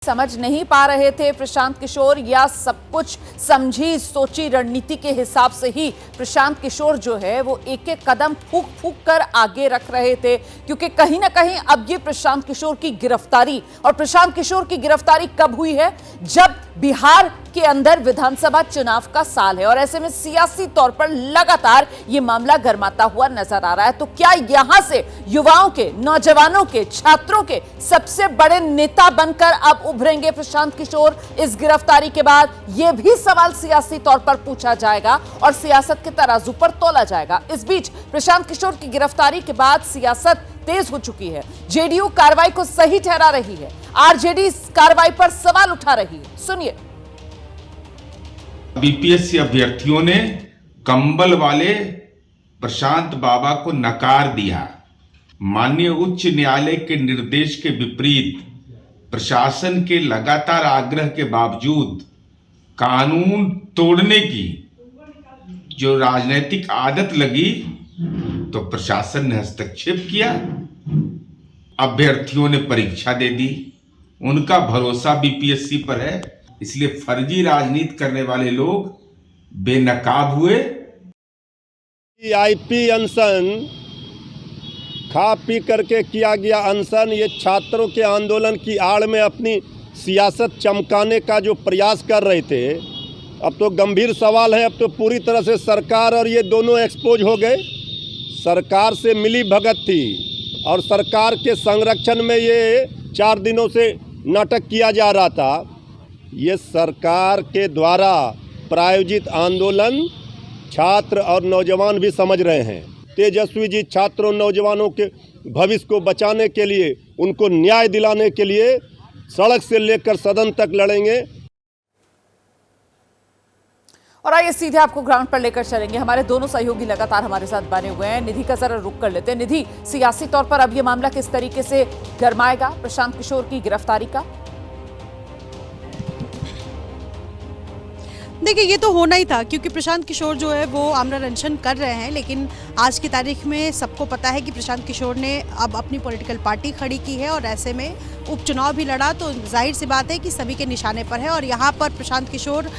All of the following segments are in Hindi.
समझ नहीं पा रहे थे प्रशांत किशोर, या सब कुछ समझी सोची रणनीति के हिसाब से ही प्रशांत किशोर जो है वो एक एक कदम फूंक फूंक कर आगे रख रहे थे? क्योंकि कहीं ना कहीं अब ये प्रशांत किशोर की गिरफ्तारी, और प्रशांत किशोर की गिरफ्तारी कब हुई है? जब बिहार के अंदर विधानसभा चुनाव का साल है और ऐसे में सियासी तौर पर लगातार ये मामला गर्माता हुआ नजर आ रहा है। तो क्या यहां से युवाओं के, नौजवानों के, छात्रों के सबसे बड़े नेता बनकर अब उभरेंगे प्रशांत किशोर इस गिरफ्तारी के बाद? यह भी सवाल सियासी तौर पर पूछा जाएगा और सियासत के तराजू पर तोला जाएगा। इस बीच प्रशांत किशोर की गिरफ्तारी के बाद सियासत तेज हो चुकी है। जेडीयू कार्रवाई को सही ठहरा रही है, आरजेडी इस कार्रवाई पर सवाल उठा रही है। सुनिए। बीपीएससी अभ्यर्थियों ने कंबल वाले प्रशांत बाबा को नकार दिया। माननीय उच्च न्यायालय के निर्देश के विपरीत प्रशासन के लगातार आग्रह के बावजूद कानून तोड़ने की जो राजनीतिक आदत लगी तो प्रशासन ने हस्तक्षेप किया। अभ्यर्थियों ने परीक्षा दे दी, उनका भरोसा बीपीएससी पर है, इसलिए फर्जी राजनीति करने वाले लोग बेनकाब हुए। आईपी अनशन, खा पी करके किया गया अनशन, ये छात्रों के आंदोलन की आड़ में अपनी सियासत चमकाने का जो प्रयास कर रहे थे, अब तो गंभीर सवाल है। अब तो पूरी तरह से सरकार और ये दोनों एक्सपोज हो गए। सरकार से मिली भगत थी और सरकार के संरक्षण में ये 4 दिनों से नाटक किया जा रहा था। ये सरकार के द्वारा प्रायोजित आंदोलन छात्र और नौजवान भी समझ रहे हैं। तेजस्वी जी छात्रों नौजवानों के भविष्य को बचाने के लिए, उनको न्याय दिलाने के लिए सड़क से लेकर सदन तक लड़ेंगे। और आइए सीधे आपको ग्राउंड पर लेकर चलेंगे। हमारे दोनों सहयोगी लगातार हमारे साथ बने हुए हैं। निधि का जरा रुक कर लेते हैं। निधि, सियासी तौर पर अब ये मामला किस तरीके से गरमाएगा प्रशांत किशोर की गिरफ्तारी का? देखिए, ये तो होना ही था क्योंकि प्रशांत किशोर जो है वो आमरण अनशन कर रहे हैं, लेकिन आज की तारीख में सबको पता है कि प्रशांत किशोर ने अब अपनी पॉलिटिकल पार्टी खड़ी की है और ऐसे में उपचुनाव भी लड़ा, तो जाहिर सी बात है कि सभी के निशाने पर है। और यहाँ पर प्रशांत किशोर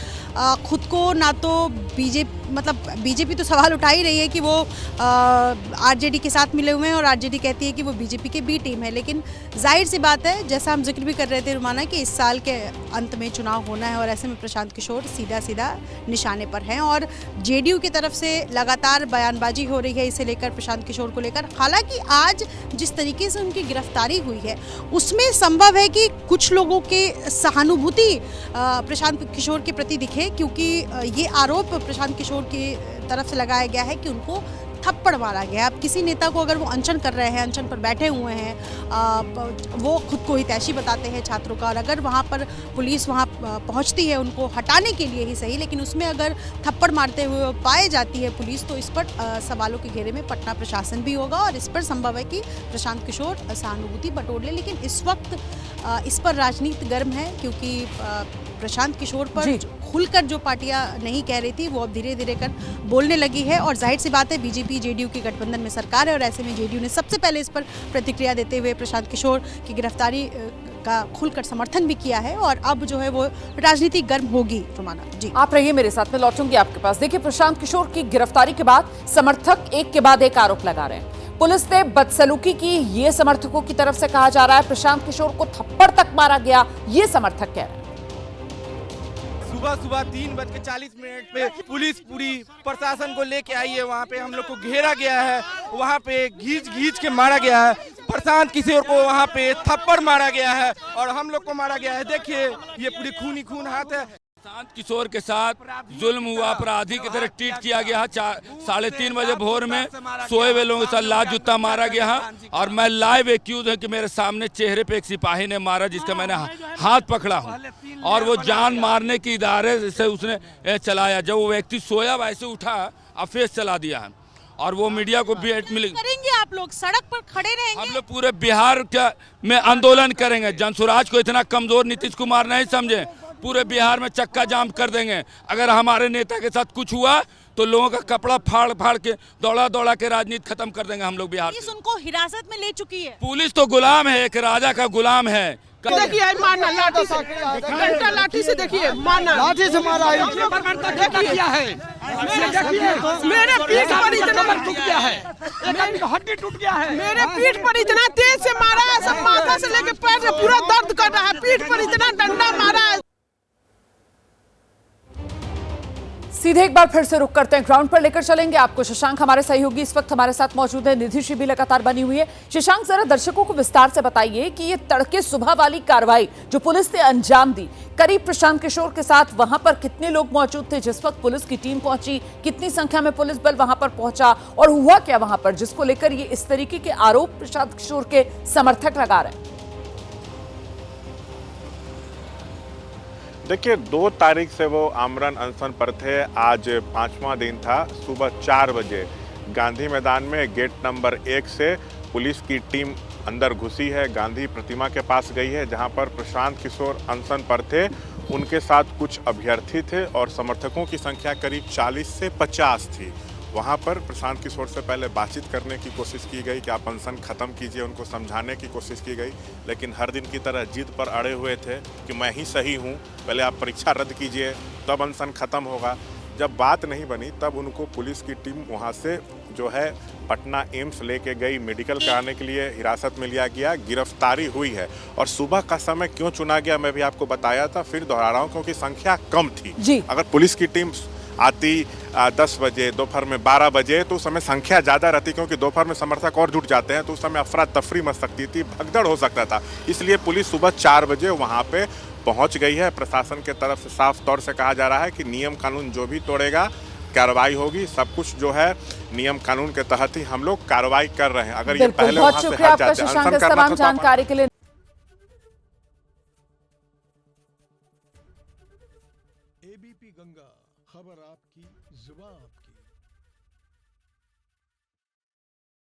खुद को ना तो बीजेपी तो सवाल उठा ही रही है कि वो आरजेडी के साथ मिले हुए हैं और आरजेडी कहती है कि वो बीजेपी के बी टीम है, लेकिन जाहिर सी बात है, जैसा हम जिक्र भी कर रहे थे रुमाना, कि इस साल के अंत में चुनाव होना है और ऐसे में प्रशांत किशोर सीधा निशाने पर हैं। और जेडीयू की तरफ से लगातार बयानबाजी हो रही है इसे लेकर, प्रशांत किशोर को लेकर। हालांकि आज जिस तरीके से उनकी गिरफ्तारी हुई है उसमें संभव है कि कुछ लोगों के सहानुभूति प्रशांत किशोर के प्रति दिखे, क्योंकि ये आरोप प्रशांत किशोर की तरफ से लगाया गया है कि उनको थप्पड़ मारा गया। अब किसी नेता को अगर वो अनशन कर रहे हैं, अनशन पर बैठे हुए हैं, वो खुद को हितैषी बताते हैं छात्रों का, और अगर वहाँ पर पुलिस वहाँ पहुँचती है उनको हटाने के लिए ही सही, लेकिन उसमें अगर थप्पड़ मारते हुए पाए जाती है पुलिस, तो इस पर सवालों के घेरे में पटना प्रशासन भी होगा और इस पर संभव है कि प्रशांत किशोर सहानुभूति बटोर ले। लेकिन इस वक्त इस पर राजनीति गर्म है, क्योंकि प्रशांत किशोर पर खुलकर जो पार्टियां नहीं कह रही थी वो अब धीरे धीरे कर बोलने लगी है। और जाहिर सी बात है, बीजेपी जेडीयू की गठबंधन में सरकार है और ऐसे में जेडीयू ने सबसे पहले इस पर प्रतिक्रिया देते हुए प्रशांत किशोर की गिरफ्तारी का खुलकर समर्थन भी किया है और अब जो है वो राजनीति गर्म होगी। रुमाना जी, आप रहिए मेरे साथ, में लौटूंगी आपके पास। देखिए, प्रशांत किशोर की गिरफ्तारी के बाद समर्थक एक के बाद एक आरोप लगा रहे हैं। पुलिस ने बदसलूकी की, ये समर्थकों की तरफ से कहा जा रहा है। प्रशांत किशोर को थप्पड़ तक मारा गया, ये समर्थक कह रहे हैं। सुबह 3:40 पे पुलिस पूरी प्रशासन को लेके आई है। वहाँ पे हम लोग को घेरा गया है, वहाँ पे घींच के मारा गया है। प्रशांत किशोर को वहाँ पे थप्पड़ मारा गया है और हम लोग को मारा गया है। देखिए, ये पूरी खून हाथ है। प्रशांत किशोर के साथ जुल्म हुआ, अपराधी की तरह ट्रीट किया गया। 3:30 बजे भोर में सोए हुए लोगों के साथ लात जूता मारा गया है और मैं लाइव एक्यूज हूँ कि मेरे सामने चेहरे पे एक सिपाही ने मारा, जिसका मैंने हाथ पकड़ा हूँ, और वो जान मारने के इरादे से उसने चलाया। जब वो व्यक्ति सोया वैसे उठा और फेस चला दिया है और वो मीडिया को भी करेंगे। आप लोग सड़क पर खड़े रहेंगे? हम लोग पूरे बिहार में आंदोलन करेंगे। जनसुराज को इतना कमजोर नीतीश कुमार नहीं समझे, पूरे बिहार में चक्का जाम कर देंगे। अगर हमारे नेता के साथ कुछ हुआ तो लोगों का कपड़ा फाड़ के दौड़ा के राजनीति खत्म कर देंगे हम लोग बिहार से। पुलिस उनको हिरासत में ले चुकी है। पुलिस तो गुलाम है, एक राजा का गुलाम है। देखिए मारना लाठी से, डंडा लाठी से, देखिए मारना, लाठी से मारा है। देखिए मेरे पीठ पर इतना टूट गया है, हड्डी टूट गया है, मेरे पीठ पर इतना तेज से मारा है, सब माथा से लेके पैर से पूरा दर्द कर रहा है, पीठ पर इतना डंडा मारा है। सीधे एक बार फिर से रुक करते हैं, ग्राउंड पर लेकर चलेंगे आपको शशांक, हमारे सहयोगी इस वक्त हमारे साथ मौजूद है, निधि श्री भी लगातार बनी हुई है। शशांक, जरा दर्शकों को विस्तार से बताइए कि ये तड़के सुबह वाली कार्रवाई जो पुलिस ने अंजाम दी, करीब प्रशांत किशोर के साथ वहां पर कितने लोग मौजूद थे जिस वक्त पुलिस की टीम पहुंची, कितनी संख्या में पुलिस बल वहां पर पहुंचा और हुआ क्या वहां पर जिसको लेकर ये इस तरीके के आरोप प्रशांत किशोर के समर्थक लगा रहे हैं? देखिए 2 तारीख से वो आमरण अनशन पर थे। आज 5वां दिन था। सुबह 4 बजे गांधी मैदान में गेट नंबर 1 से पुलिस की टीम अंदर घुसी है, गांधी प्रतिमा के पास गई है जहां पर प्रशांत किशोर अनशन पर थे। उनके साथ कुछ अभ्यर्थी थे और समर्थकों की संख्या करीब 40 से 50 थी। वहां पर प्रशांत किशोर से पहले बातचीत करने की कोशिश की गई कि आप अनशन ख़त्म कीजिए, उनको समझाने की कोशिश की गई, लेकिन हर दिन की तरह जिद पर अड़े हुए थे कि मैं ही सही हूं, पहले आप परीक्षा रद्द कीजिए तब अनशन ख़त्म होगा। जब बात नहीं बनी तब उनको पुलिस की टीम वहां से जो है पटना एम्स लेके गई, मेडिकल कराने के लिए हिरासत में लिया गया, गिरफ्तारी हुई है। और सुबह का समय क्यों चुना गया मैं भी आपको बताया था, फिर दोहरा रहा हूँ, क्योंकि संख्या कम थी। अगर पुलिस की टीम आती 10 बजे, दोपहर में 12 बजे तो उस समय संख्या ज़्यादा रहती, क्योंकि दोपहर में समर्थक और जुट जाते हैं तो उस समय अफरा तफरी मच सकती थी, भगदड़ हो सकता था। इसलिए पुलिस सुबह 4 बजे वहाँ पे पहुँच गई है। प्रशासन के तरफ से साफ तौर से कहा जा रहा है कि नियम कानून जो भी तोड़ेगा कार्रवाई होगी। सब कुछ जो है नियम कानून के तहत ही हम लोग कार्रवाई कर रहे हैं। अगर ये पहले वहाँ से हट जाते, अनशन करना था, जानकारी के लिए। एबीपी गंगा, खबर आपकी, जुबान आपकी।